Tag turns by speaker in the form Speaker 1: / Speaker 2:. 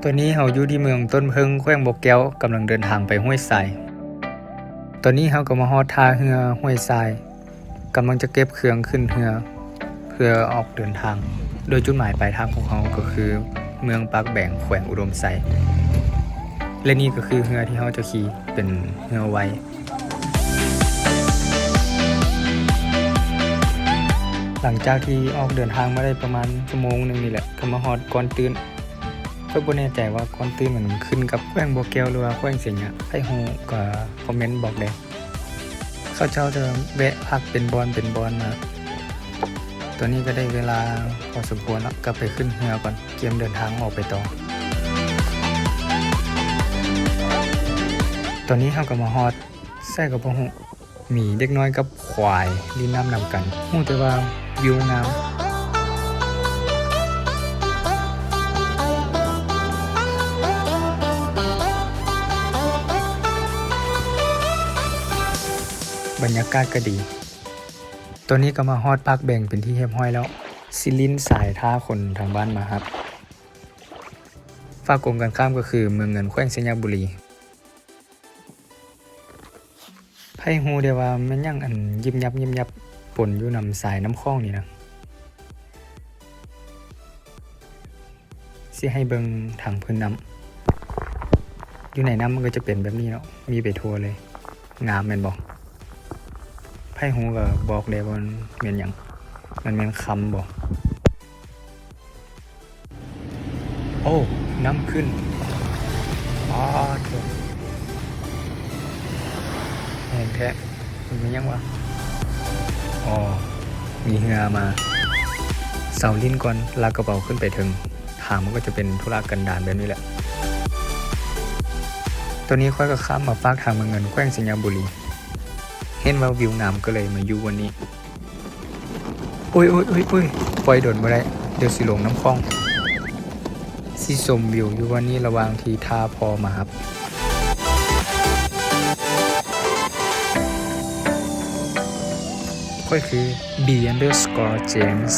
Speaker 1: ตัวนี้เราอยู่ที่เมืองต้นเพิงแขวงบ่อแก้วกำลังเดินทางไปห้วยทรายตอนนี้เราก็มาฮอดท่าเรือห้วยทรายกำลังจะเก็บเครื่องขึ้นเรือเพื่อออกเดินทางโดยจุดหมายปลายทางของเราก็คือเมืองปากแบ่งแขวงอุดมไซและนี่ก็คือเรือที่เราจะขี่เป็นเรือไวหลังจากที่ออกเดินทางมาได้ประมาณชั่วโมงนึงนี่แหละก็มาฮอดก่อนตื่นก็บ่แน่ใจว่าก่อนตื่นมันขึ้นกับแขวงบ่อแก้วหรือว่าแขวงเสียงอ่ะให้ฮู้ก็คอมเมนต์บอกได้เขาเจ้าจะแวะพักเป็นบอนมาตัวนี้ก็ได้เวลาพอสมควรแล้วก็ไปขึ้นเรือก่อนเตรียมเดินทางออกไปต่อตอนนี้เราก็มาฮอดใส่กับบ่ฮู้มีเด็กน้อยกับควายลินน้ำนำกันฮู้แต่ว่าวิวงามบรรยากาศก็ดีตัวนี้ก็มาฮอดปากแบ่งเป็นที่เรียบร้อยแล้วซิลินสายท่าคนทางบ้านมาครับฝากกลมกันข้ามก็คือเมืองเงินแขวงสัญญาบุรีไพ่ฮูเดียวว่ามันยังอันยิบยับปนอยู่นำสายน้ำคลองนี่นะสิให้เบิงถังพื้นน้ำอยู่ไหนน้ำมันก็จะเป็นแบบนี้เนาะมีไปทั่วเลยงามแม่นบอกไพ่ฮูก็บอกเลยว่ามันเหมือนอย่างมันเป็นคำบอกโอ้น้ำขึ้นอ๋อถูกแห้งแท้มันเป็นยังวะอ๋อมีเหือมาเสาลิ้นก่อนลากกระเป๋าขึ้นไปถึงทางมันก็จะเป็นธุระกันดารแบบนี้แหละตัวนี้ค่อยก็ข้ามมาฝากทางเมืองเงินแขวงสัญญาบุรีเห็นว่าวิวงามก็เลยมาอยู่วันนี้โอ้ยปล่อยโดนมาได้เดี๋ยวสิลงน้ำคลองสิชมวิวอยู่วันนี้ระหว่างที่ท่าพอมาครับก็คือ B__James